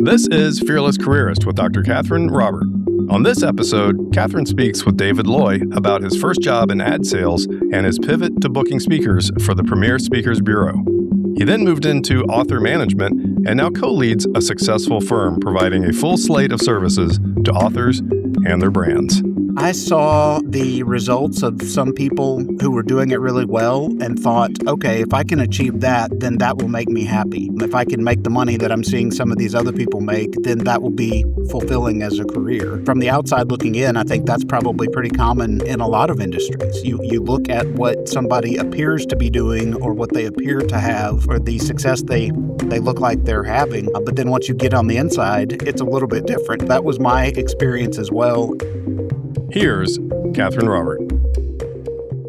This is Fearless Careerist with Dr. Catherine Robert. On this episode, Catherine speaks with David Loy about his first job in ad sales and his pivot to booking speakers for the Premier Speakers Bureau. He then moved into author management and now co-leads a successful firm providing a full slate of services to authors and their brands. I saw the results of some people who were doing it really well and thought, okay, if I can achieve that, then that will make me happy. If I can make the money that I'm seeing some of these other people make, then that will be fulfilling as a career. From the outside looking in, I think that's probably pretty common in a lot of industries. You look at what somebody appears to be doing or what they appear to have or the success they look like they're having. But then once you get on the inside, it's a little bit different. That was my experience as well. Here's Catherine Robert.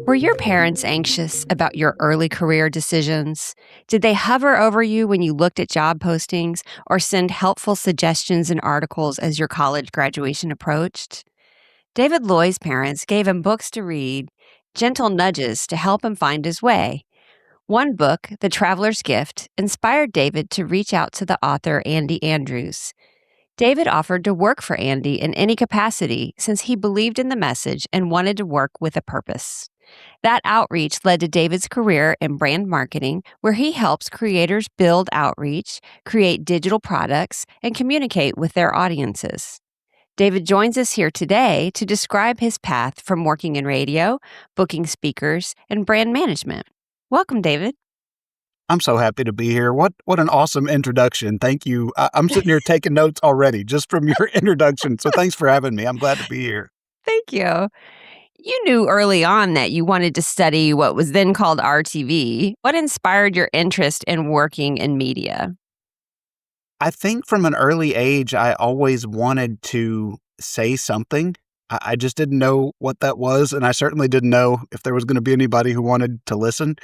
Were your parents anxious about your early career decisions? Did they hover over you when you looked at job postings or send helpful suggestions and articles as your college graduation approached? David Loy's parents gave him books to read, gentle nudges to help him find his way. One book, The Traveler's Gift, inspired David to reach out to the author Andy Andrews. David offered to work for Andy in any capacity since he believed in the message and wanted to work with a purpose. That outreach led to David's career in brand marketing, where he helps creators build outreach, create digital products, and communicate with their audiences. David joins us here today to describe his path from working in radio, booking speakers, and brand management. Welcome, David. I'm so happy to be here. What an awesome introduction. Thank you. I'm sitting here taking notes already just from your introduction. So thanks for having me. I'm glad to be here. Thank you. You knew early on that you wanted to study what was then called RTV. What inspired your interest in working in media? I think from an early age, I always wanted to say something. I just didn't know what that was, and I certainly didn't know if there was going to be anybody who wanted to listen.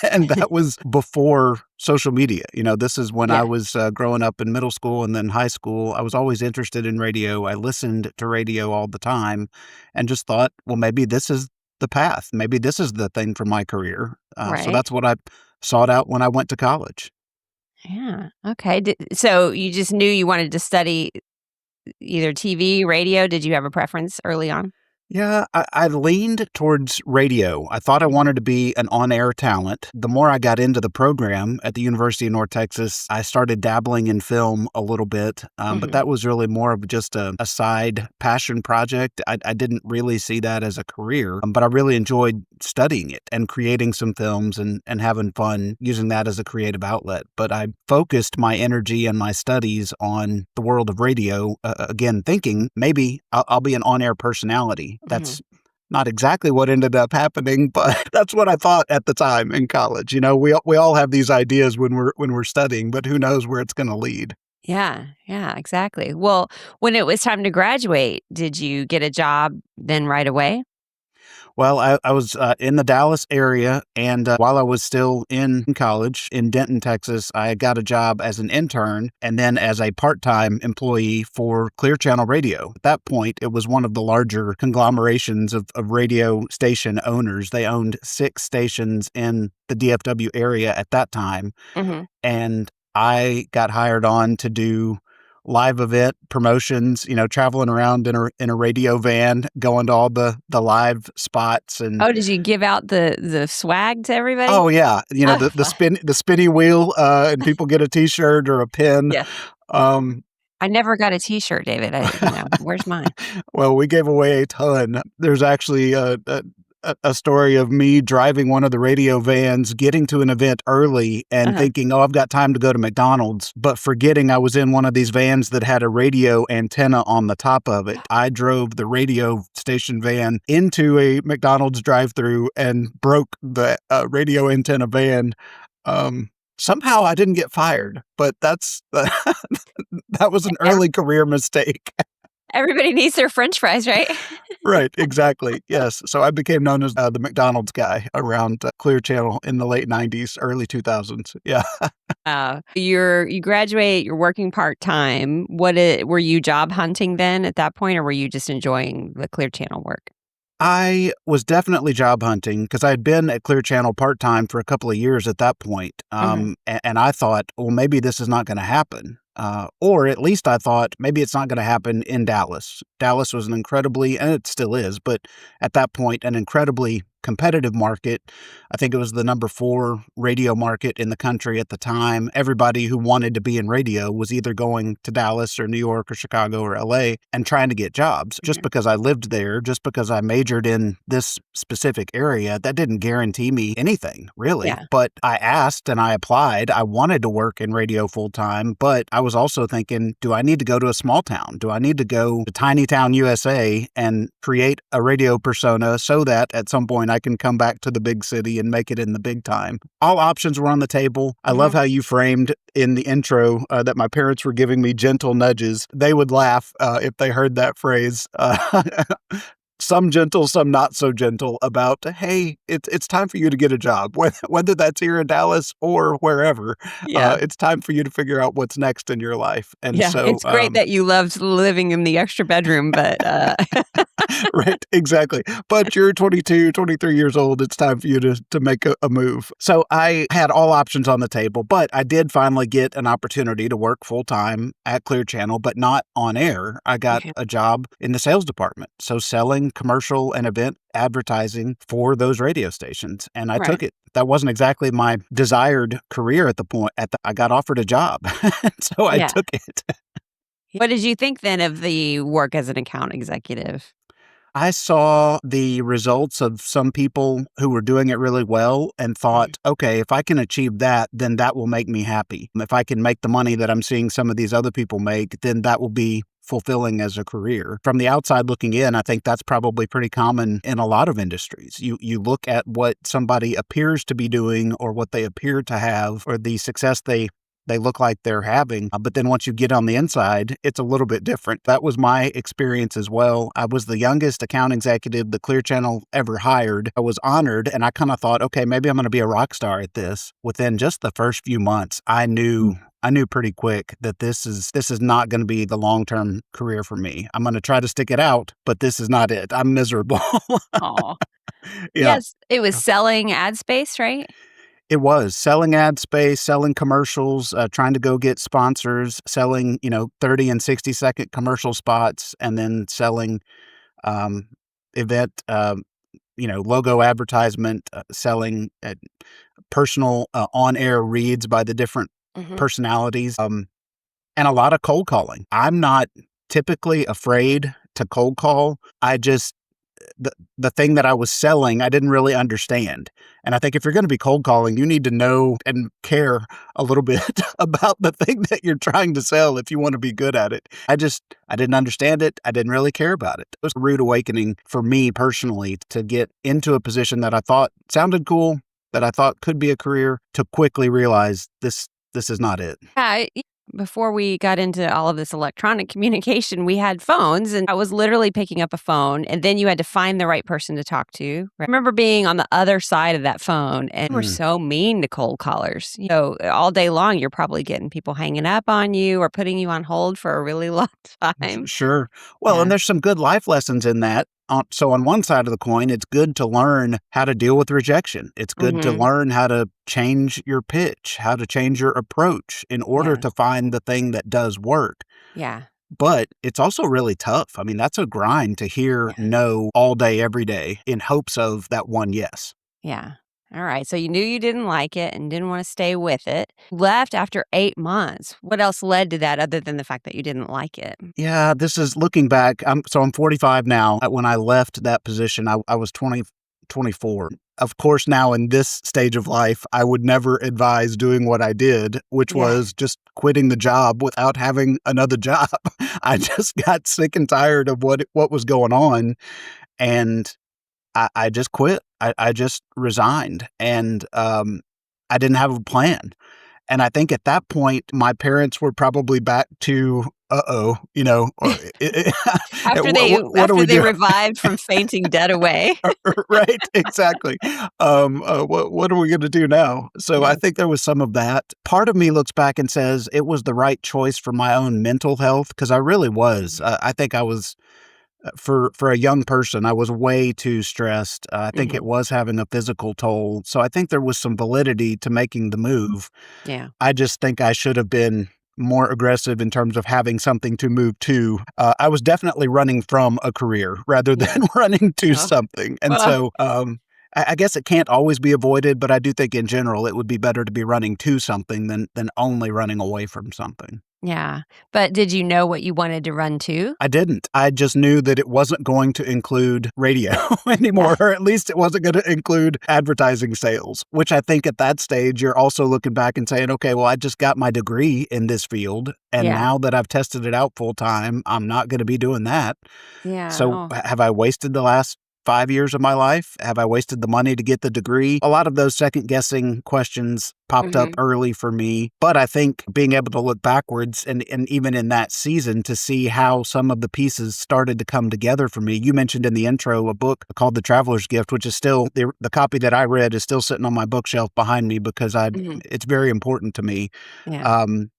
And that was before social media. This is when I was growing up in middle school and then high school. I was always interested in radio. I listened to radio all the time and just thought, well, maybe this is the path. Maybe this is the thing for my career. Right. So that's what I sought out when I went to college. Yeah. Okay. So you just knew you wanted to study either TV, radio? Did you have a preference early on? Yeah, I leaned towards radio. I thought I wanted to be an on-air talent. The more I got into the program at the University of North Texas, I started dabbling in film a little bit, but that was really more of just a side passion project. I didn't really see that as a career, but I really enjoyed studying it and creating some films and having fun using that as a creative outlet. But I focused my energy and my studies on the world of radio, again, thinking maybe I'll be an on-air personality. That's not exactly what ended up happening, but that's what I thought at the time in college. We all have these ideas when we're studying, but who knows where it's going to lead. Yeah, exactly. Well, when it was time to graduate, did you get a job then right away? Well, I was in the Dallas area, and while I was still in college in Denton, Texas, I got a job as an intern and then as a part-time employee for Clear Channel Radio. At that point, it was one of the larger conglomerations of radio station owners. They owned 6 stations in the DFW area at that time, and I got hired on to do live event promotions, traveling around in a radio van, going to all the live spots. And did you give out the swag to everybody? Oh yeah, the spinny wheel, and people get a T-shirt or a pin. Yeah. I never got a T-shirt, David. Where's mine? Well, we gave away a ton. There's actually a story of me driving one of the radio vans, getting to an event early and thinking, I've got time to go to McDonald's, but forgetting I was in one of these vans that had a radio antenna on the top of it. I drove the radio station van into a McDonald's drive-thru and broke the radio antenna van. Somehow I didn't get fired, but that was an early career mistake. Everybody needs their French fries, right? Right, exactly. Yes. So I became known as the McDonald's guy around Clear Channel in the late 90s, early 2000s. Yeah. You graduate, you're working part-time. Were you job hunting then at that point, or were you just enjoying the Clear Channel work? I was definitely job hunting because I had been at Clear Channel part-time for a couple of years at that point. And I thought, well, maybe this is not going to happen. Or at least I thought maybe it's not going to happen in Dallas. Dallas was an incredibly, and it still is, but at that point, an incredibly competitive market. I think it was the number 4 radio market in the country at the time. Everybody who wanted to be in radio was either going to Dallas or New York or Chicago or LA and trying to get jobs. Just because I lived there, just because I majored in this specific area, that didn't guarantee me anything, really. Yeah. But I asked and I applied. I wanted to work in radio full time, but I was also thinking, do I need to go to a small town? Do I need to go to tiny town USA and create a radio persona so that at some point I can come back to the big city and make it in the big time? All options were on the table. I love how you framed in the intro that my parents were giving me gentle nudges. They would laugh if they heard that phrase. Some gentle, some not so gentle about, hey, it's time for you to get a job, whether that's here in Dallas or wherever. Yeah. It's time for you to figure out what's next in your life. And Yeah. so It's great that you loved living in the extra bedroom, but right, exactly. But you're 22, 23 years old. It's time for you to make a move. So I had all options on the table, but I did finally get an opportunity to work full time at Clear Channel, but not on air. I got a job in the sales department. So selling commercial and event advertising for those radio stations. And I took it. That wasn't exactly my desired career at the point. I got offered a job. So I took it. What did you think then of the work as an account executive? I saw the results of some people who were doing it really well and thought, okay, if I can achieve that, then that will make me happy. If I can make the money that I'm seeing some of these other people make, then that will be fulfilling as a career. From the outside looking in, I think that's probably pretty common in a lot of industries. You look at what somebody appears to be doing or what they appear to have or the success they look like they're having. But then once you get on the inside, it's a little bit different. That was my experience as well. I was the youngest account executive the Clear Channel ever hired. I was honored, and I kind of thought, okay, maybe I'm going to be a rock star at this. Within just the first few months, I knew pretty quick that this is not going to be the long-term career for me. I'm going to try to stick it out, but this is not it. I'm miserable. Oh, Yeah. yes. It was selling ad space, right? It was selling ad space, selling commercials, trying to go get sponsors, selling, 30 and 60-second commercial spots, and then selling event, logo advertisement, selling personal on-air reads by the different personalities, and a lot of cold calling. I'm not typically afraid to cold call. I just the thing that I was selling, I didn't really understand. And I think if you're going to be cold calling, you need to know and care a little bit about the thing that you're trying to sell if you want to be good at it. I didn't understand it. I didn't really care about it. It was a rude awakening for me personally to get into a position that I thought sounded cool, that I thought could be a career, to quickly realize this is not it. Yeah. Before we got into all of this electronic communication, we had phones, and I was literally picking up a phone, and then you had to find the right person to talk to. I remember being on the other side of that phone, and we're so mean to cold callers. All day long, you're probably getting people hanging up on you or putting you on hold for a really long time. Sure. Well, and there's some good life lessons in that. So on one side of the coin, it's good to learn how to deal with rejection. It's good to learn how to change your pitch, how to change your approach in order to find the thing that does work. Yeah. But it's also really tough. I mean, that's a grind to hear no all day, every day in hopes of that one yes. Yeah. All right. So you knew you didn't like it and didn't want to stay with it. Left after 8 months. What else led to that other than the fact that you didn't like it? Yeah, this is looking back. I'm 45 now. When I left that position, I was 24. Of course, now in this stage of life, I would never advise doing what I did, which was just quitting the job without having another job. I just got sick and tired of what was going on, and I just quit. I just resigned, and I didn't have a plan. And I think at that point, my parents were probably back to, after they revived from fainting dead away. Right, exactly. What are we going to do now? So I think there was some of that. Part of me looks back and says it was the right choice for my own mental health, because I really was. I think I was, for a young person, I was way too stressed. I think it was having a physical toll. So I think there was some validity to making the move. Yeah. I just think I should have been more aggressive in terms of having something to move to. I was definitely running from a career rather Yeah. than running to Oh, something. And well, so I guess it can't always be avoided, but I do think in general it would be better to be running to something than only running away from something. yeah. But did you know what you wanted to run to? I didn't. I just knew that it wasn't going to include radio Yeah. anymore, or at least it wasn't going to include advertising sales, which I think at that stage, you're also looking back and saying, okay, well, I just got my degree in this field. And Yeah. now that I've tested it out full time, I'm not going to be doing that. Yeah. So Oh, have I wasted the last 5 years of my life? Have I wasted the money to get the degree? A lot of those second guessing questions popped up mhm. early for me. But I think being able to look backwards and even in that season to see how some of the pieces started to come together for me. You mentioned in the intro a book called The Traveler's Gift, which is still the copy that I read is still sitting on my bookshelf behind me because Mhm. it's very important to me. Yeah. Um,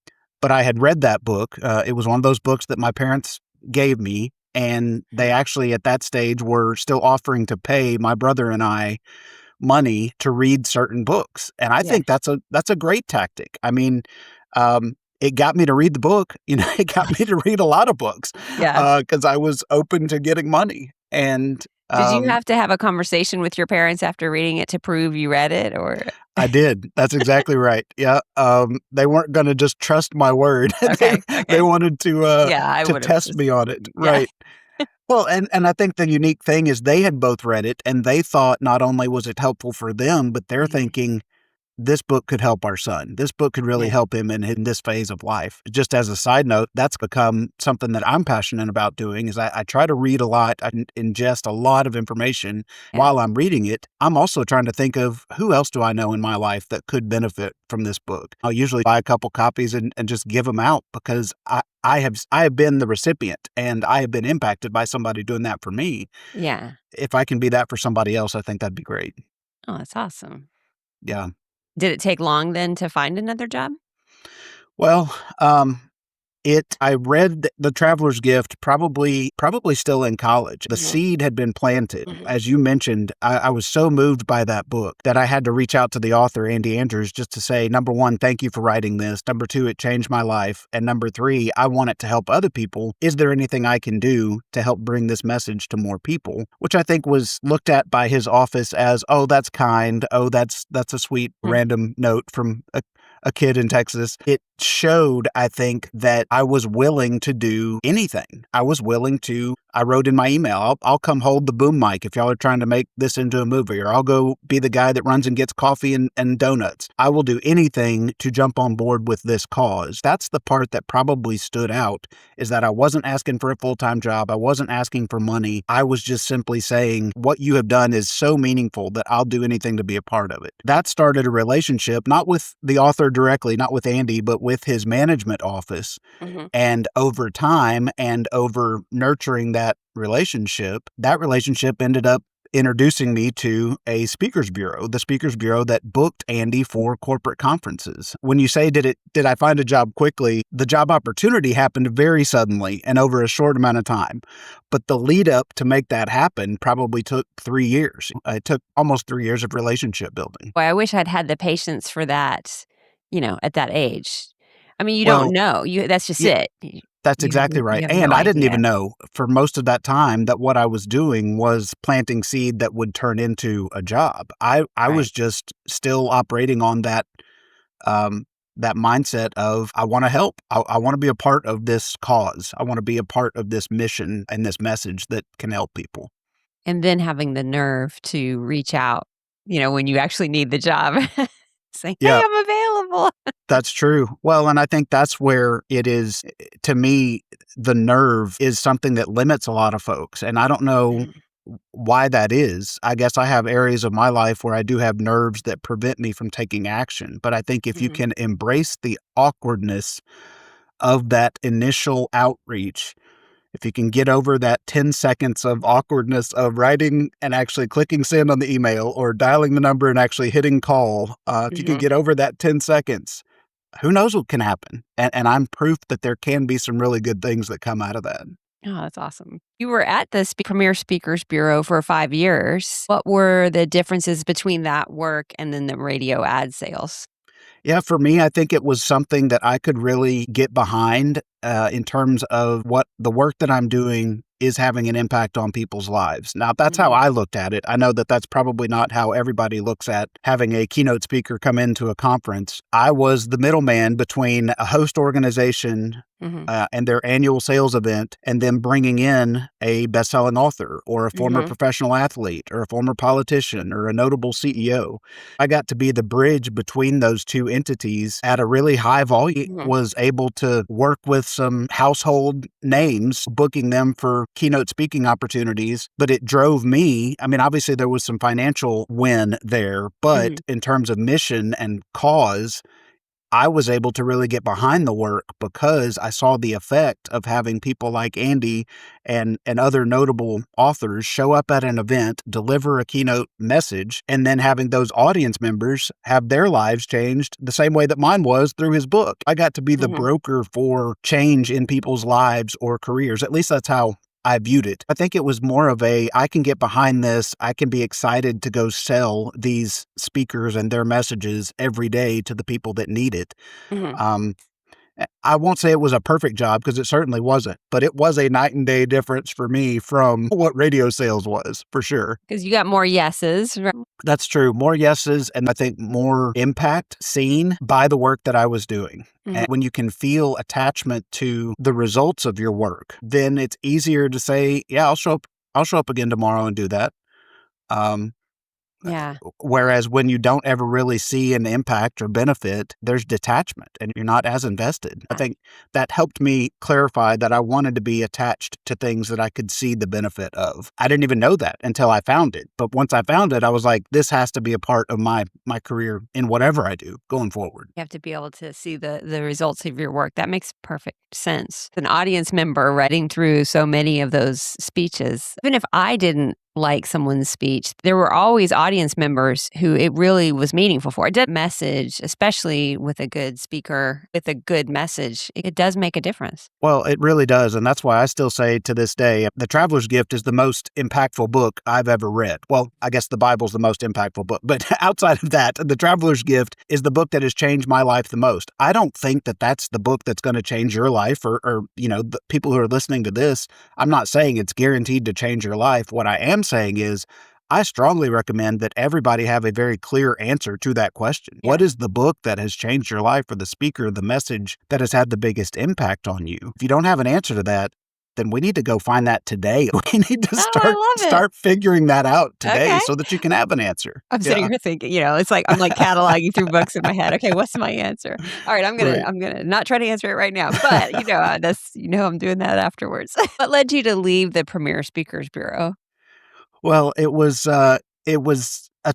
but I had read that book. It was one of those books that my parents gave me, and they Mhm. actually at that stage were still offering to pay my brother and I money to read certain books. And I Yeah. think that's a great tactic. I mean, it got me to read the book. It got me to read a lot of books Yeah. because I was open to getting money. And Did you um, have to have a conversation with your parents after reading it to prove you read it or I did. That's exactly right. Yeah. They weren't going to just trust my word. they Okay, they okay. wanted Yeah, I to would've test just me on it. yeah. Right. Well, and I think the unique thing is they had both read it and they thought not only was it helpful for them, but they're Mhm. thinking this book could help our son. This book could really Yeah. help him in this phase of life. Just as a side note, that's become something that I'm passionate about doing is I try to read a lot. I ingest a lot of information Yeah. while I'm reading it. I'm also trying to think of who else do I know in my life that could benefit from this book. I'll usually buy a couple copies and just give them out because I have been the recipient and I have been impacted by somebody doing that for me. Yeah. If I can be that for somebody else, I think that'd be great. Oh, that's awesome. Yeah. Did it take long then to find another job? Well, I read The Traveler's Gift probably still in college. The Mhm. seed had been planted. Mhm. As you mentioned, I was so moved by that book that I had to reach out to the author, Andy Andrews, just to say, number one, thank you for writing this. Number two, it changed my life. And number three, I want it to help other people. Is there anything I can do to help bring this message to more people? Which I think was looked at by his office as, oh, that's kind. Oh, that's a sweet Mm. random note from a kid in Texas. It showed, I think, that I was willing to do anything. I wrote in my email, I'll come hold the boom mic if y'all are trying to make this into a movie, or I'll go be the guy that runs and gets coffee and donuts. I will do anything to jump on board with this cause. That's the part that probably stood out is that I wasn't asking for a full-time job. I wasn't asking for money. I was just simply saying, what you have done is so meaningful that I'll do anything to be a part of it. That started a relationship, not with the author directly, not with Andy, but with his management office. Mhm. And over time and over nurturing that relationship ended up introducing me to a speakers bureau, the speakers bureau that booked Andy for corporate conferences. When you say, did I find a job quickly? The job opportunity happened very suddenly and over a short amount of time. But the lead up to make that happen probably took 3 years. It took almost 3 years of relationship building. Boy, I wish I'd had the patience for that, at that age. I mean, you don't Well, know. That's just yeah, it. that's exactly You right, have no and I didn't idea. even know for most of that time that what I was doing was planting seed that would turn into a job. I Right. was just still operating on um, that mindset of, "I wanna help. I wanna be a part of this cause. I wanna be a part of this mission and this message that can help people." And then having the nerve to reach out, when you actually need the job, saying, "Hey, Yeah. I'm available." That's true. Well, and I think that's where it is to me, the nerve is something that limits a lot of folks, and I don't know Mhm. why that is. I guess I have areas of my life where I do have nerves that prevent me from taking action, but I think if you Mhm. can embrace the awkwardness of that initial outreach, if you can get over that 10 seconds of awkwardness of writing and actually clicking send on the email or dialing the number and actually hitting call, if you can Mhm. get over that 10 seconds, who knows what can happen? And I'm proof that there can be some really good things that come out of that. Oh, that's awesome. You were at the Premier Speakers Bureau for 5 years. What were the differences between that work and then the radio ad sales? Yeah, for me, I think it was something that I could really get behind in terms of what the work that I'm doing is having an impact on people's lives. Now, that's how Mhm. I looked at it. I know that that's probably not how everybody looks at having a keynote speaker come into a conference. I was the middleman between a host organization Mhm. and their annual sales event, and then bringing in a best-selling author or a former Mhm. professional athlete or a former politician or a notable CEO. I got to be the bridge between those two entities at a really high volume, Mhm. was able to work with some household names, booking them for keynote speaking opportunities. But it drove me, I mean, obviously there was some financial win there, but Mhm. in terms of mission and cause, I was able to really get behind the work because I saw the effect of having people like Andy and other notable authors show up at an event, deliver a keynote message, and then having those audience members have their lives changed the same way that mine was through his book. I got to be the Mhm. broker for change in people's lives or careers. At least that's how I viewed it. I think it was more of I can get behind this. I can be excited to go sell these speakers and their messages every day to the people that need it. Mhm. Um, I won't say it was a perfect job because it certainly wasn't, but it was a night and day difference for me from what radio sales was for sure. 'Cause you got more yeses, right? That's true. More yeses, and I think more impact seen by the work that I was doing. Mhm. And when you can feel attachment to the results of your work, then it's easier to say, yeah, I'll show up. I'll show up again tomorrow and do that. Um, Yeah. Whereas when you don't ever really see an impact or benefit, there's detachment and you're not as invested. I think that helped me clarify that I wanted to be attached to things that I could see the benefit of. I didn't even know that until I found it. But once I found it, I was like, this has to be a part of my career in whatever I do going forward. You have to be able to see the results of your work. That makes perfect sense. An audience member reading through so many of those speeches, even if I didn't like someone's speech, there were always audience members who it really was meaningful for. It did message, especially with a good speaker, with a good message, it does make a difference. Well, it really does. And that's why I still say to this day, The Traveler's Gift is the most impactful book I've ever read. Well, I guess the Bible's the most impactful book, but outside of that, The Traveler's Gift is the book that has changed my life the most. I don't think that that's the book that's going to change your life or the people who are listening to this. I'm not saying it's guaranteed to change your life. What I am saying is, I strongly recommend that everybody have a very clear answer to that question. Yeah. What is the book that has changed your life or the speaker, the message that has had the biggest impact on you? If you don't have an answer to that, then we need to go find that today. We need to Oh, start I love it. start figuring that out today Okay. so that you can have an answer. I'm sitting Yeah, here thinking, it's like I'm like cataloging through books in my head. Okay, what's my answer? All right, I'm gonna right. I'm gonna not try to answer it right now, but that's I'm doing that afterwards. What led you to leave the Premier Speakers Bureau? Well, it was a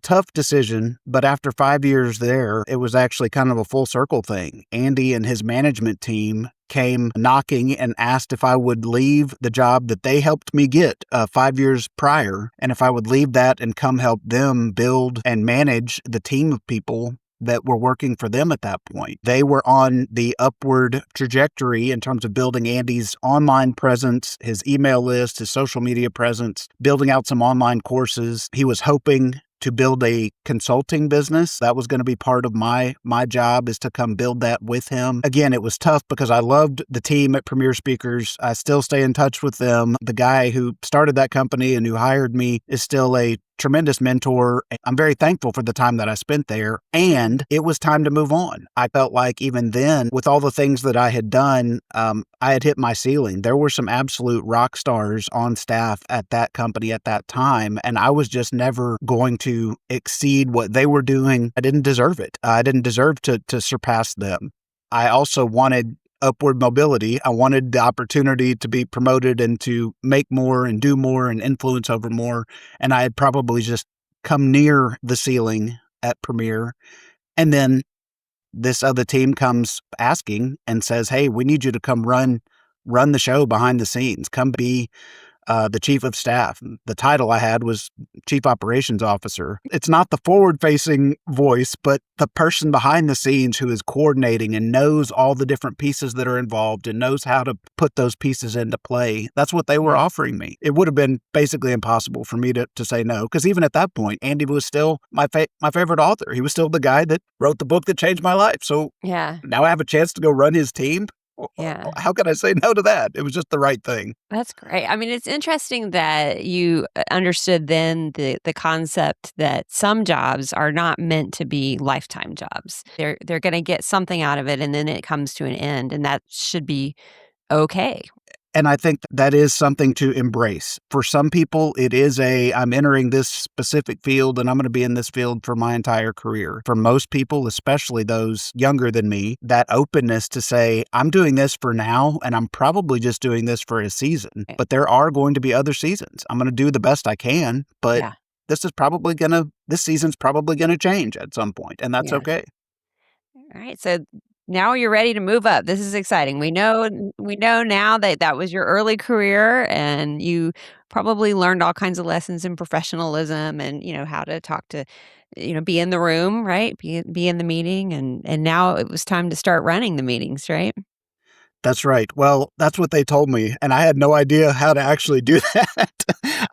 tough decision, but after 5 years there, it was actually kind of a full circle thing. Andy and his management team came knocking and asked if I would leave the job that they helped me get 5 years prior, and if I would leave that and come help them build and manage the team of people that were working for them at that point. They were on the upward trajectory in terms of building Andy's online presence, his email list, his social media presence, building out some online courses. He was hoping to build a consulting business. That was going to be part of my job, is to come build that with him. Again, it was tough because I loved the team at Premier Speakers. I still stay in touch with them. The guy who started that company and who hired me is still a tremendous mentor. I'm very thankful for the time that I spent there, and it was time to move on. I felt like even then, with all the things that I had done, I had hit my ceiling. There were some absolute rock stars on staff at that company at that time, and I was just never going to exceed what they were doing. I didn't deserve it. I didn't deserve to surpass them. I also wanted upward mobility. I wanted the opportunity to be promoted and to make more and do more and influence over more. And I had probably just come near the ceiling at Premier. And then this other team comes asking and says, "Hey, we need you to come run the show behind the scenes. Come be the chief of staff. The title I had was chief operations officer. It's not the forward-facing voice, but the person behind the scenes who is coordinating and knows all the different pieces that are involved and knows how to put those pieces into play. That's what they were offering me. It would have been basically impossible for me to say no, because even at that point, Andy was still my favorite author. He was still the guy that wrote the book that changed my life. So Yeah. now I have a chance to go run his team. Yeah. How could I say no to that? It was just the right thing. That's great. I mean, it's interesting that you understood then the concept that some jobs are not meant to be lifetime jobs. They're going to get something out of it, and then it comes to an end, and that should be okay. And I think that is something to embrace. For some people, it is I'm entering this specific field and I'm going to be in this field for my entire career. For most people, especially those younger than me, that openness to say, I'm doing this for now and I'm probably just doing this for a season, but there are going to be other seasons. I'm going to do the best I can, but Yeah. this season's probably going to change at some point, and that's Yeah. okay. All right. So now you're ready to move up. This is exciting. We know now that that was your early career and you probably learned all kinds of lessons in professionalism and, how to talk to, be in the room, right? Be in the meeting and now it was time to start running the meetings, right? That's right. Well, that's what they told me, and I had no idea how to actually do that.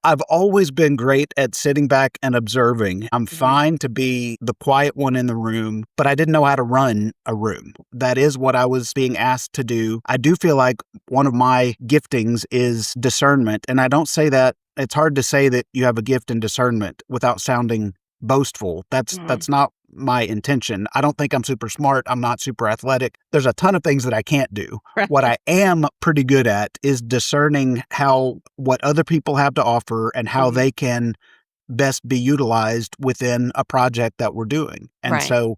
I've always been great at sitting back and observing. I'm Mhm. fine to be the quiet one in the room, but I didn't know how to run a room. That is what I was being asked to do. I do feel like one of my giftings is discernment, and I don't say that. It's hard to say that you have a gift in discernment without sounding boastful. Mm. That's not my intention. I don't think I'm super smart. I'm not super athletic. There's a ton of things that I can't do. What Right. I am pretty good at is discerning what other people have to offer and how Mhm. they can best be utilized within a project that we're doing. And Right. so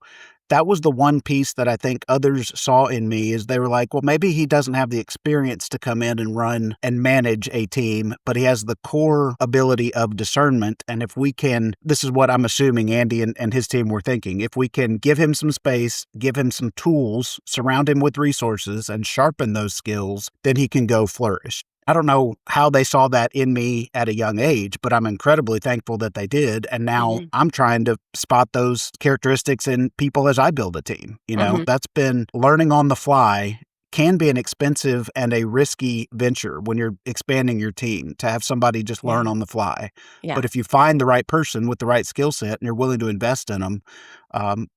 that was the one piece that I think others saw in me is they were like, well, maybe he doesn't have the experience to come in and run and manage a team, but he has the core ability of discernment. And if we can, this is what I'm assuming Andy and his team were thinking, if we can give him some space, give him some tools, surround him with resources and sharpen those skills, then he can go flourish. I don't know how they saw that in me at a young age, but I'm incredibly thankful that they did. And now Mhm. I'm trying to spot those characteristics in people as I build a team. Mhm. That's been learning on the fly can be an expensive and a risky venture when you're expanding your team to have somebody just learn Yeah. on the fly. Yeah. But if you find the right person with the right skill set and you're willing to invest in them,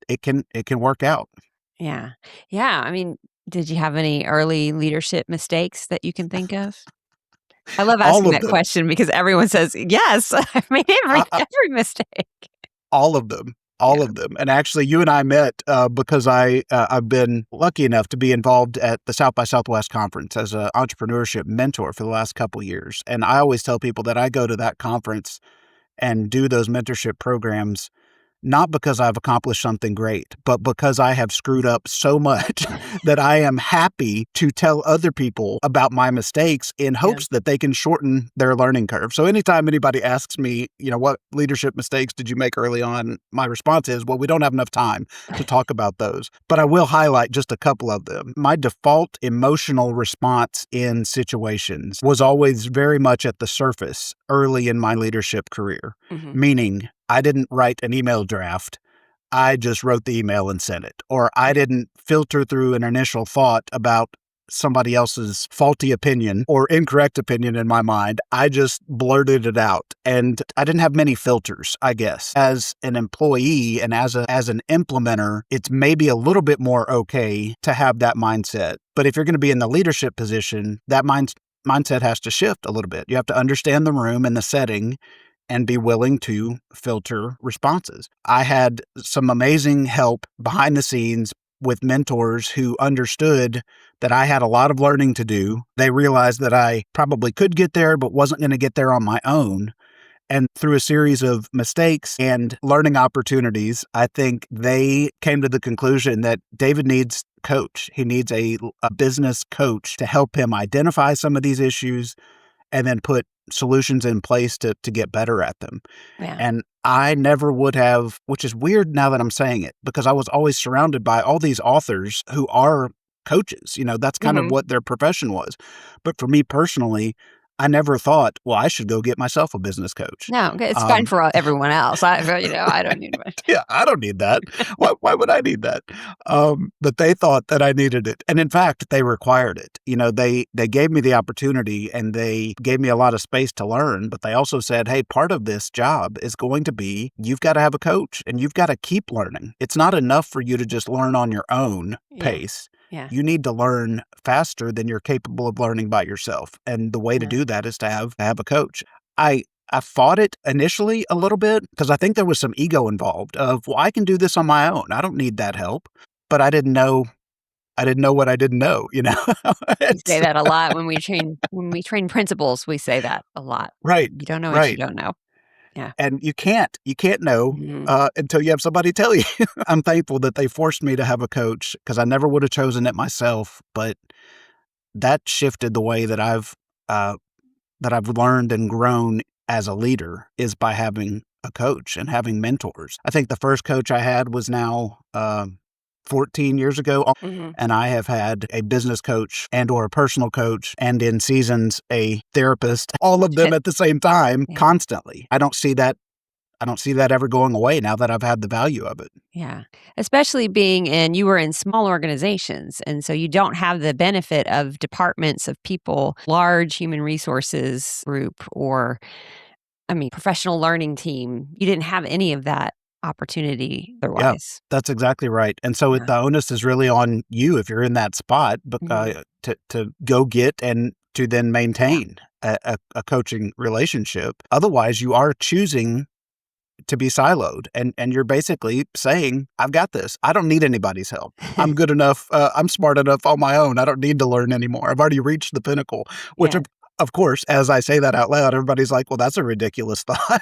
it can work out. Yeah. Yeah. I mean, did you have any early leadership mistakes that you can think of? I love All asking of that them. question because everyone says, "Yes, I made every I, every mistake." All of them. Yeah. All of them. And actually, you and I met because I've been lucky enough to be involved at the South by Southwest conference as an entrepreneurship mentor for the last couple years. And I always tell people that I go to that conference and do those mentorship programs not because I've accomplished something great, but because I have screwed up so much that I am happy to tell other people about my mistakes in Yeah. hopes that they can shorten their learning curve. So anytime anybody asks me, what leadership mistakes did you make early on? My response is, well, we don't have enough time to talk about those, but I will highlight just a couple of them. My default emotional response in situations was always very much at the surface early in my leadership career, Mhm. meaning I didn't write an email draft. I just wrote the email and sent it. Or I didn't filter through an initial thought about somebody else's faulty opinion or incorrect opinion in my mind. I just blurted it out. And I didn't have many filters, I guess. As an employee and as an implementer, it's maybe a little bit more okay to have that mindset. But if you're going to be in the leadership position, that mindset has to shift a little bit. You have to understand the room and the setting and be willing to filter responses. I had some amazing help behind the scenes with mentors who understood that I had a lot of learning to do. They realized that I probably could get there, but wasn't going to get there on my own. And through a series of mistakes and learning opportunities, I think they came to the conclusion that David needs a coach. He needs a business coach to help him identify some of these issues and then put solutions in place to get better at them. Yeah. And I never would have, which is weird now that I'm saying it, because I was always surrounded by all these authors who are coaches. That's kind of Mhm. what their profession was. But for me personally, I never thought, well, I should go get myself a business coach. No, it's fine for everyone else. I don't need one. Yeah, I don't need that. Why would I need that? But they thought that I needed it. And in fact, they required it. They gave me the opportunity and they gave me a lot of space to learn, but they also said, hey, part of this job is going to be, you've got to have a coach and you've got to keep learning. It's not enough for you to just learn on your own pace. Yeah. You need to learn faster than you're capable of learning by yourself. And the way to do that is to have a coach. I fought it initially a little bit because I think there was some ego involved of, well, I can do this on my own. I don't need that help. But I didn't know what I didn't know, We say that a lot when we train principals, we say that a lot. Right. You don't know what you don't know. Yeah. And you can't know until you have somebody tell you. I'm thankful that they forced me to have a coach because I never would have chosen it myself. But that shifted the way that I've learned and grown as a leader is by having a coach and having mentors. I think the first coach I had was now 14 years ago, and I have had a business coach and or a personal coach and in seasons a therapist, all of them at the same time, constantly. I don't see that ever going away now that I've had the value of it. Yeah. Especially you were in small organizations. And so you don't have the benefit of departments of people, large human resources group, or, professional learning team. You didn't have any of that opportunity otherwise. Yeah, that's exactly right. And so the onus is really on you if you're in that spot, but to go get and to then maintain a coaching relationship. Otherwise, you are choosing to be siloed and you're basically saying, I've got this. I don't need anybody's help. I'm good enough. I'm smart enough on my own. I don't need to learn anymore. I've already reached the pinnacle, which of course, as I say that out loud, everybody's like, well, that's a ridiculous thought.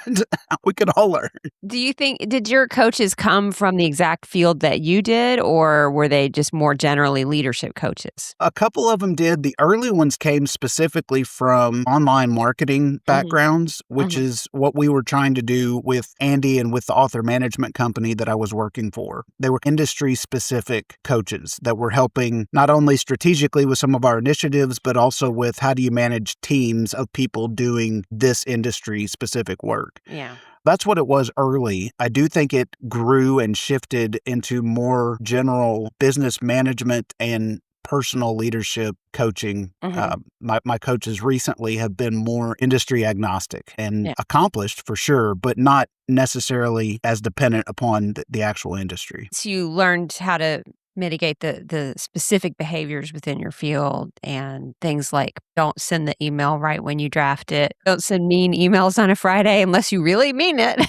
We can all learn. Did your coaches come from the exact field that you did, or were they just more generally leadership coaches? A couple of them did. The early ones came specifically from online marketing backgrounds, which is what we were trying to do with Andy and with the author management company that I was working for. They were industry-specific coaches that were helping not only strategically with some of our initiatives, but also with how do you manage teams of people doing this industry-specific work. Yeah. That's what it was early. I do think it grew and shifted into more general business management and personal leadership coaching. My coaches recently have been more industry agnostic and accomplished for sure, but not necessarily as dependent upon the actual industry. So you learned how to mitigate the specific behaviors within your field and things like don't send the email right when you draft it. Don't send mean emails on a Friday unless you really mean it.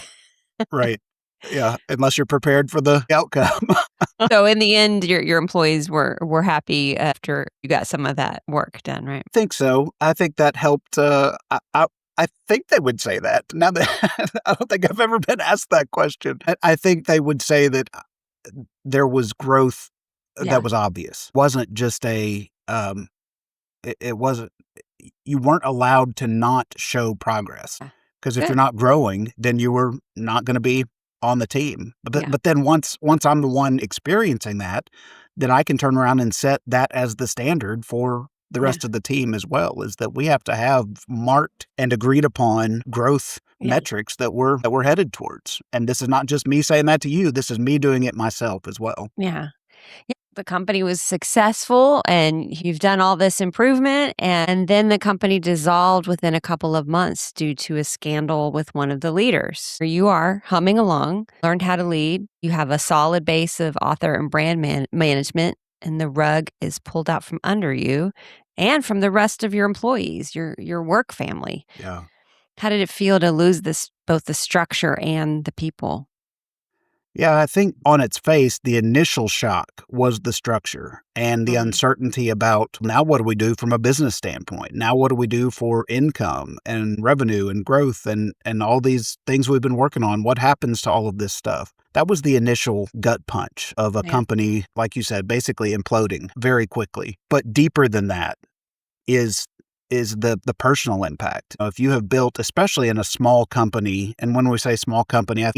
Right. Yeah. Unless you're prepared for the outcome. So in the end, your employees were happy after you got some of that work done, right? I think so. I think that helped. I think they would say that. Now that I don't think I've ever been asked that question. I think they would say that there was growth that was obvious. It wasn't just it wasn't, you weren't allowed to not show progress. Because if you're not growing, then you were not going to be on the team. But then once I'm the one experiencing that, then I can turn around and set that as the standard for the rest of the team as well, is that we have to have marked and agreed upon growth metrics that we're headed towards. And this is not just me saying that to you. This is me doing it myself as well. Yeah. The company was successful and you've done all this improvement, and then the company dissolved within a couple of months due to a scandal with one of the leaders. Here you are humming along, learned how to lead. You have a solid base of author and brand management, and the rug is pulled out from under you and from the rest of your employees, your work family. Yeah. How did it feel to lose both the structure and the people? Yeah, I think on its face, the initial shock was the structure and the uncertainty about now what do we do from a business standpoint? Now what do we do for income and revenue and growth and all these things we've been working on? What happens to all of this stuff? That was the initial gut punch of a company, like you said, basically imploding very quickly. But deeper than that is the personal impact. If you have built, especially in a small company, and when we say small company, I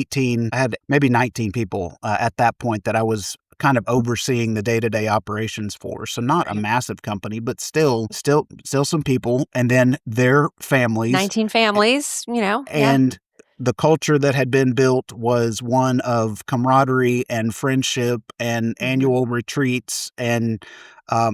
had maybe 19 people at that point that I was kind of overseeing the day-to-day operations for. So not a Right. massive company, but still some people, and then their families. 19 families, yeah. And the culture that had been built was one of camaraderie and friendship and annual retreats and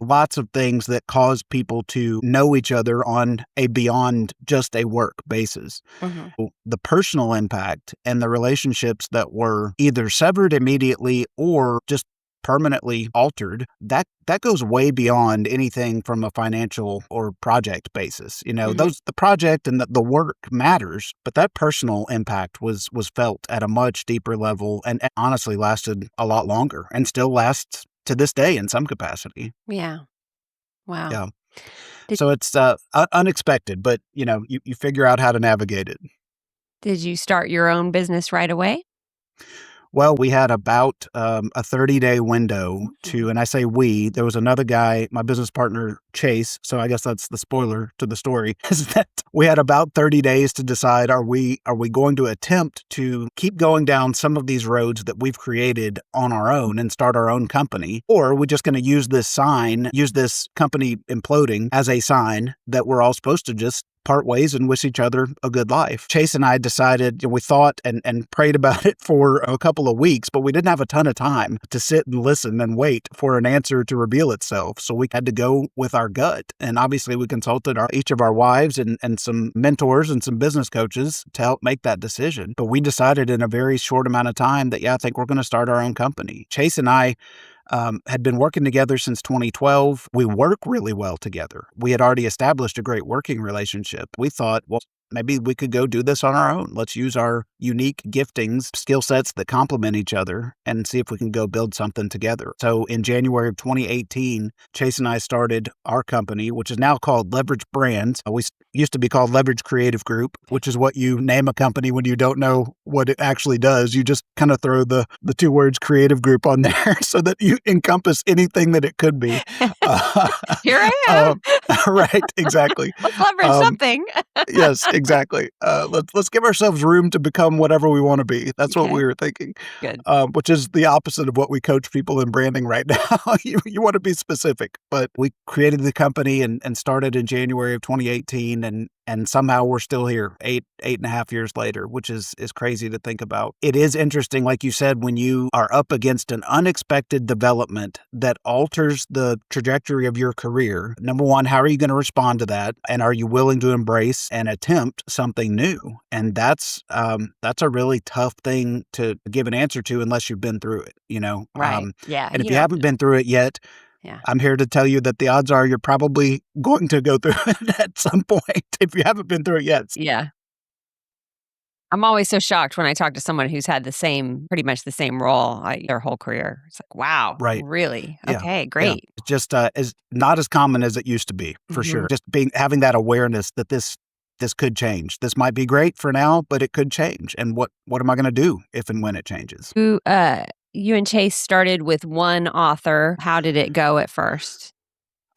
lots of things that cause people to know each other on a beyond just a work basis. Mhm. The personal impact and the relationships that were either severed immediately or just permanently altered, that goes way beyond anything from a financial or project basis. The project and the work matters, but that personal impact was felt at a much deeper level and honestly lasted a lot longer and still lasts to this day in some capacity. Yeah. Wow. Yeah. Did So it's unexpected, but you figure out how to navigate it. did you start your own business right away? Well, we had about a 30-day window to, and I say we, there was another guy, my business partner, Chase. So I guess that's the spoiler to the story, is that we had about 30 days to decide, are we going to attempt to keep going down some of these roads that we've created on our own and start our own company? Or are we just going to use this company imploding as a sign that we're all supposed to just part ways and wish each other a good life? Chase and I decided, we thought and prayed about it for a couple of weeks, but we didn't have a ton of time to sit and listen and wait for an answer to reveal itself. So we had to go with our gut. And obviously we consulted each of our wives and some mentors and some business coaches to help make that decision. But we decided in a very short amount of time that, I think we're going to start our own company. Chase and I had been working together since 2012. We work really well together. We had already established a great working relationship. We thought, well, maybe we could go do this on our own. Let's use our unique giftings, skill sets that complement each other, and see if we can go build something together. So in January of 2018, Chase and I started our company, which is now called Leverage Brands. We used to be called Leverage Creative Group, which is what you name a company when you don't know what it actually does. You just kind of throw the two words creative group on there so that you encompass anything that it could be. Here I am. Right, exactly. Let's leverage something. Yes, exactly. Let's give ourselves room to become whatever we want to be. That's what Okay. we were thinking. Good. Which is the opposite of what we coach people in branding right now. You want to be specific, but we created the company and started in January of 2018, and somehow we're still here 8.5 years later, which is crazy to think about. It is interesting, like you said, when you are up against an unexpected development that alters the trajectory of your career. Number one, how are you going to respond to that? And are you willing to embrace and attempt something new? And that's a really tough thing to give an answer to unless you've been through it, Right. Yeah. And if you haven't been through it yet, Yeah. I'm here to tell you that the odds are you're probably going to go through it at some point if you haven't been through it yet. Yeah. I'm always so shocked when I talk to someone who's had pretty much the same role their whole career. It's like, wow, Right. really? Yeah. Okay, Yeah. great. It's just is not as common as it used to be, for sure. Just having that awareness that this could change. This might be great for now, but it could change. And what am I going to do if and when it changes? You and Chase started with one author. How did it go at first?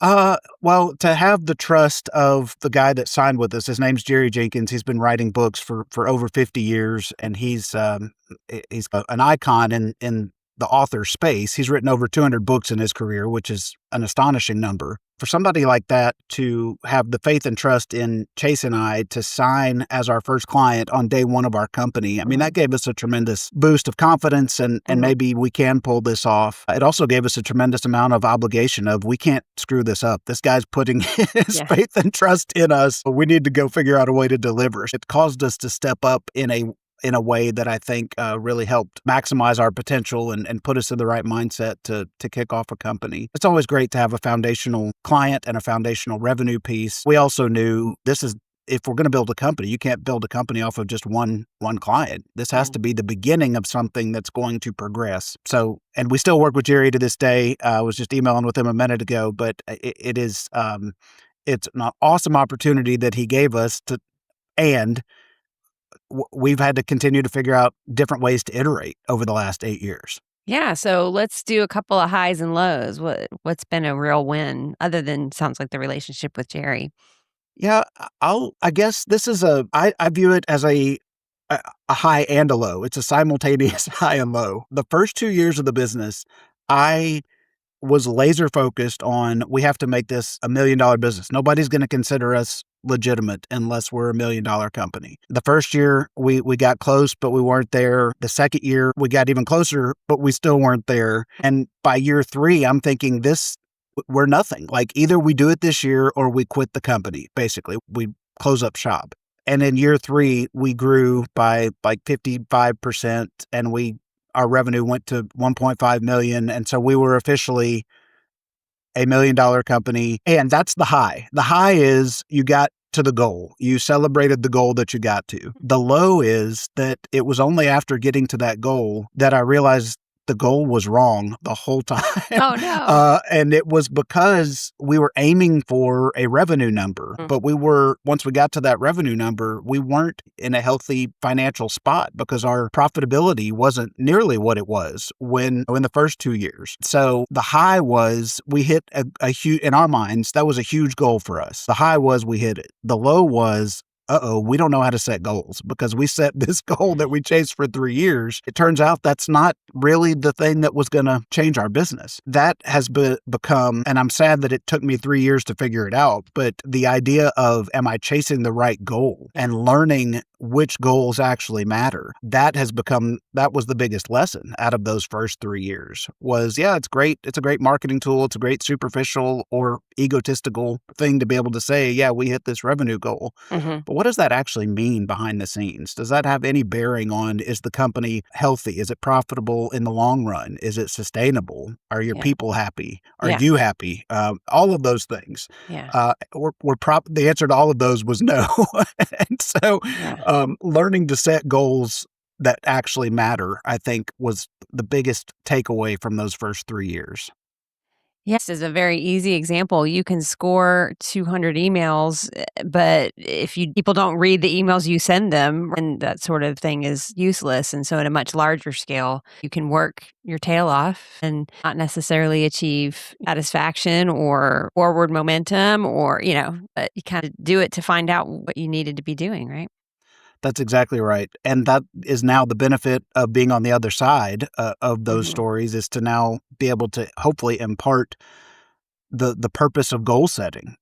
Well, to have the trust of the guy that signed with us, his name's Jerry Jenkins. He's been writing books for over 50 years, and he's an icon in the author space. He's written over 200 books in his career, which is an astonishing number. For somebody like that to have the faith and trust in Chase and I to sign as our first client on day one of our company, I mean, that gave us a tremendous boost of confidence and maybe we can pull this off. It also gave us a tremendous amount of obligation of we can't screw this up. This guy's putting his faith and trust in us. We need to go figure out a way to deliver. It caused us to step up in a way that I think really helped maximize our potential and put us in the right mindset to kick off a company. It's always great to have a foundational client and a foundational revenue piece. We also knew if we're going to build a company, you can't build a company off of just one client. This has to be the beginning of something that's going to progress. So, and we still work with Jerry to this day. I was just emailing with him a minute ago, but it's an awesome opportunity that he gave us and we've had to continue to figure out different ways to iterate over the last 8 years. Yeah, so let's do a couple of highs and lows. What's been a real win other than sounds like the relationship with Jerry? Yeah, I guess this is I view it as a high and a low. It's a simultaneous high and low. The first 2 years of the business, I was laser focused on we have to make this $1 million business. Nobody's going to consider us legitimate unless we're $1 million company. The first year we got close, but we weren't there. The second year we got even closer, but we still weren't there. And by year 3, I'm thinking we're nothing. Like either we do it this year or we quit the company. Basically, we close up shop. And in year 3, we grew by like 55% and our revenue went to 1.5 million. And so we were officially $1 million company. And that's the high. The high is you got to the goal. You celebrated the goal that you got to. The low is that it was only after getting to that goal that I realized the goal was wrong the whole time. Oh, no. And it was because we were aiming for a revenue number, but once we got to that revenue number, we weren't in a healthy financial spot because our profitability wasn't nearly what it was in the first 2 years. So the high was we hit a huge, in our minds, that was a huge goal for us. The high was we hit it. The low was, we don't know how to set goals because we set this goal that we chased for 3 years. It turns out that's not really the thing that was going to change our business. That has become, and I'm sad that it took me 3 years to figure it out, but the idea of, am I chasing the right goal and learning which goals actually matter? That was the biggest lesson out of those first 3 years was, yeah, it's great. It's a great marketing tool. It's a great superficial or egotistical thing to be able to say, yeah, we hit this revenue goal. But what does that actually mean behind the scenes? Does that have any bearing on, is the company healthy? Is it profitable in the long run? Is it sustainable? Are your people happy? Are you happy? All of those things. Yeah. The answer to all of those was no. And so learning to set goals that actually matter, I think, was the biggest takeaway from those first 3 years. Yes, is a very easy example. You can score 200 emails, but if people don't read the emails you send them, and that sort of thing is useless. And so, at a much larger scale, you can work your tail off and not necessarily achieve satisfaction or forward momentum, but you kind of do it to find out what you needed to be doing, right? That's exactly right. And that is now the benefit of being on the other side of those Mhm. stories, is to now be able to hopefully impart the purpose of goal setting.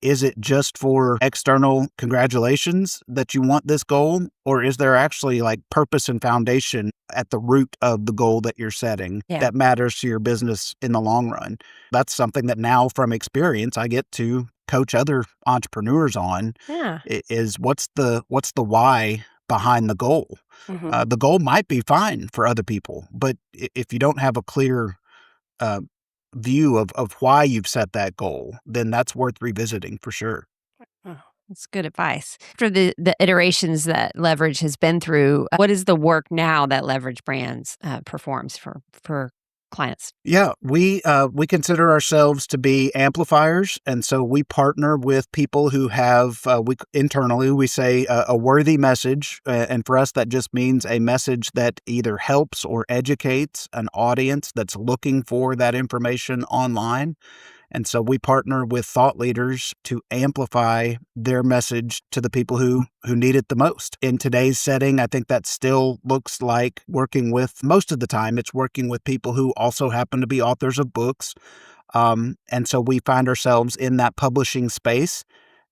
Is it just for external congratulations that you want this goal? Or is there actually like purpose and foundation at the root of the goal that you're setting Yeah. that matters to your business in the long run? That's something that now from experience I get to coach other entrepreneurs on, Yeah. is what's the why behind the goal? Mhm. The goal might be fine for other people, but if you don't have a clear uh, view of why you've set that goal, then that's worth revisiting for sure. Oh, that's good advice. After the iterations that Leverage has been through, what is the work now that Leverage Brands performs for clients? Yeah, we consider ourselves to be amplifiers, and so we partner with people who have internally we say a worthy message, and for us that just means a message that either helps or educates an audience that's looking for that information online. And so we partner with thought leaders to amplify their message to the people who need it the most. In today's setting, I think that still looks like working with, most of the time, it's working with people who also happen to be authors of books. And so we find ourselves in that publishing space.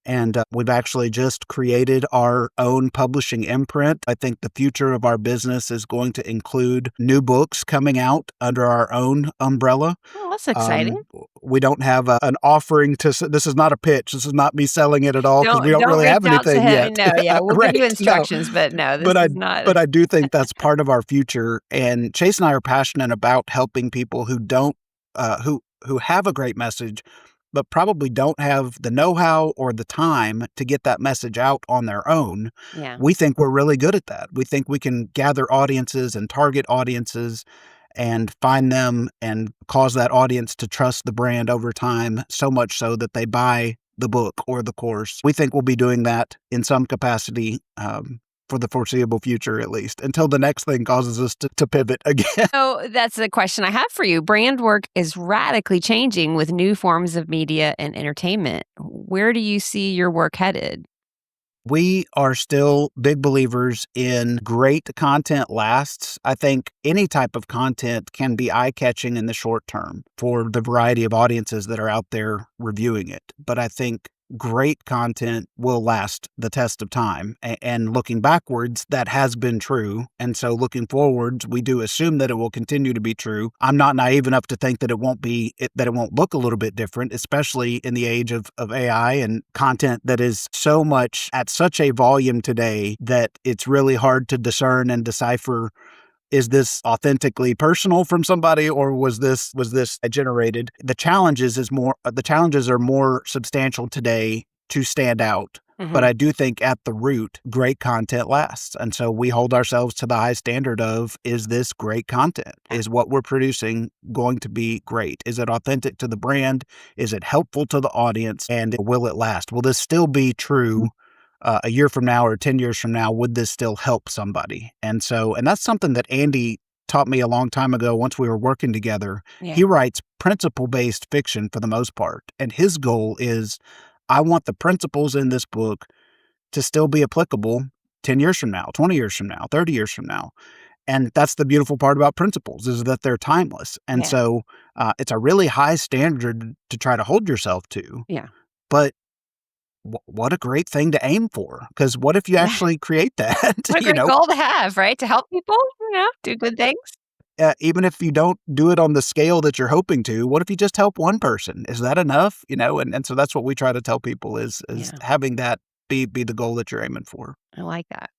And we've actually just created our own publishing imprint. I think the future of our business is going to include new books coming out under our own umbrella. Oh, that's exciting. We don't have an offering this is not a pitch. This is not me selling it at all because we don't Don't really reach have out to anything him. yet. No, yeah, we'll give you Right. No. instructions, but no, this But I is not. but I do think that's part of our future. And Chase and I are passionate about helping people who don't who have a great message, but probably don't have the know-how or the time to get that message out on their own. Yeah. We think we're really good at that. We think we can gather audiences and target audiences and find them and cause that audience to trust the brand over time, so much so that they buy the book or the course. We think we'll be doing that in some capacity for the foreseeable future, at least, until the next thing causes us to pivot again. So that's the question I have for you. Brand work is radically changing with new forms of media and entertainment. Where do you see your work headed? We are still big believers in great content lasts. I think any type of content can be eye-catching in the short term for the variety of audiences that are out there reviewing it. But I think great content will last the test of time. And looking backwards, that has been true. And so looking forwards, we do assume that it will continue to be true. I'm not naive enough to think that it won't look a little bit different, especially in the age of AI and content that is so much at such a volume today that it's really hard to discern and decipher. Is this authentically personal from somebody, or was this generated? The challenges are more substantial today to stand out. But I do think at the root, great content lasts. And so we hold ourselves to the high standard of, is this great content? Is what we're producing going to be great? Is it authentic to the brand? Is it helpful to the audience? And will it last? Will this still be true a year from now or 10 years from now? Would this still help somebody? And that's something that Andy taught me a long time ago once we were working together. Yeah. He writes principle-based fiction for the most part. And his goal is, I want the principles in this book to still be applicable 10 years from now, 20 years from now, 30 years from now. And that's the beautiful part about principles, is that they're timeless. And so it's a really high standard to try to hold yourself to. Yeah. But what a great thing to aim for, because what if you actually create that? What a great goal to have, right? To help people, do good things. Even if you don't do it on the scale that you're hoping to, what if you just help one person? Is that enough? And so that's what we try to tell people is having that be the goal that you're aiming for. I like that.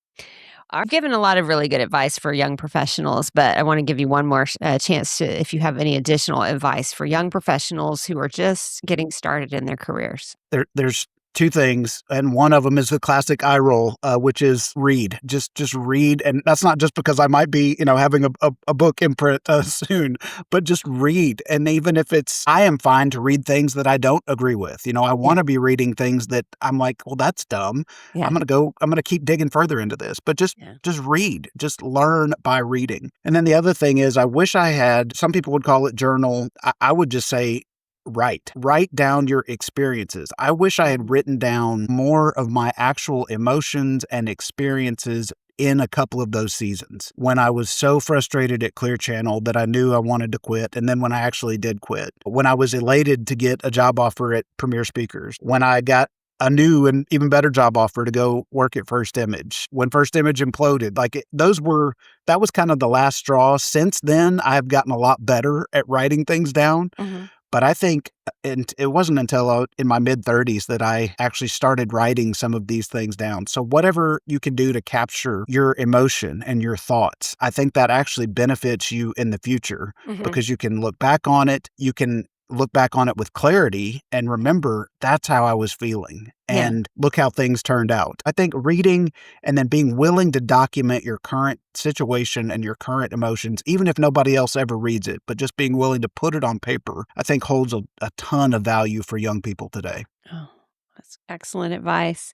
I've given a lot of really good advice for young professionals, but I want to give you one more chance if you have any additional advice for young professionals who are just getting started in their careers. There's two things, and one of them is the classic eye roll, which is read. Just read, and that's not just because I might be, having a book in print soon, but just read. And even if I am fine to read things that I don't agree with. I want to be reading things that I'm like, well, that's dumb. Yeah. I'm gonna keep digging further into this. But just read, just learn by reading. And then the other thing is, I wish I had. Some people would call it journal. I would just say, Write down your experiences. I wish I had written down more of my actual emotions and experiences in a couple of those seasons when I was so frustrated at Clear Channel that I knew I wanted to quit. And then when I actually did quit, when I was elated to get a job offer at Premier Speakers, when I got a new and even better job offer to go work at First Image, when First Image imploded, that was kind of the last straw. Since then, I've gotten a lot better at writing things down. Mm-hmm. But I think it wasn't until in my mid-30s that I actually started writing some of these things down. So whatever you can do to capture your emotion and your thoughts, I think that actually benefits you in the future because you can look back on it. You can look back on it with clarity and remember that's how I was feeling. And look how things turned out. I think reading and then being willing to document your current situation and your current emotions, even if nobody else ever reads it, but just being willing to put it on paper, I think holds a ton of value for young people today. Oh, that's excellent advice.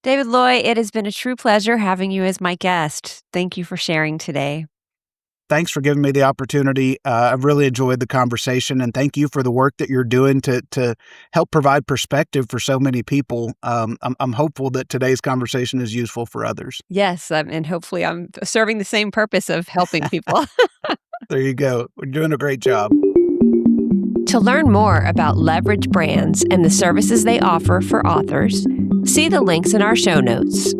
David Loy, it has been a true pleasure having you as my guest. Thank you for sharing today. Thanks for giving me the opportunity. I've really enjoyed the conversation, and thank you for the work that you're doing to help provide perspective for so many people. I'm hopeful that today's conversation is useful for others. Yes, and hopefully I'm serving the same purpose of helping people. There you go. We're doing a great job. To learn more about Leverage Brands and the services they offer for authors, see the links in our show notes.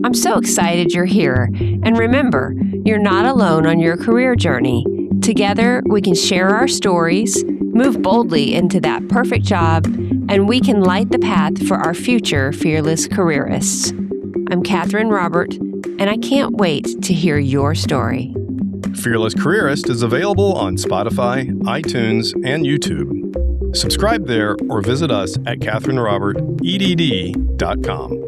I'm so excited you're here. And remember, you're not alone on your career journey. Together, we can share our stories, move boldly into that perfect job, and we can light the path for our future fearless careerists. I'm Catherine Robert, and I can't wait to hear your story. Fearless Careerist is available on Spotify, iTunes, and YouTube. Subscribe there or visit us at CatherineRobertEDD.com.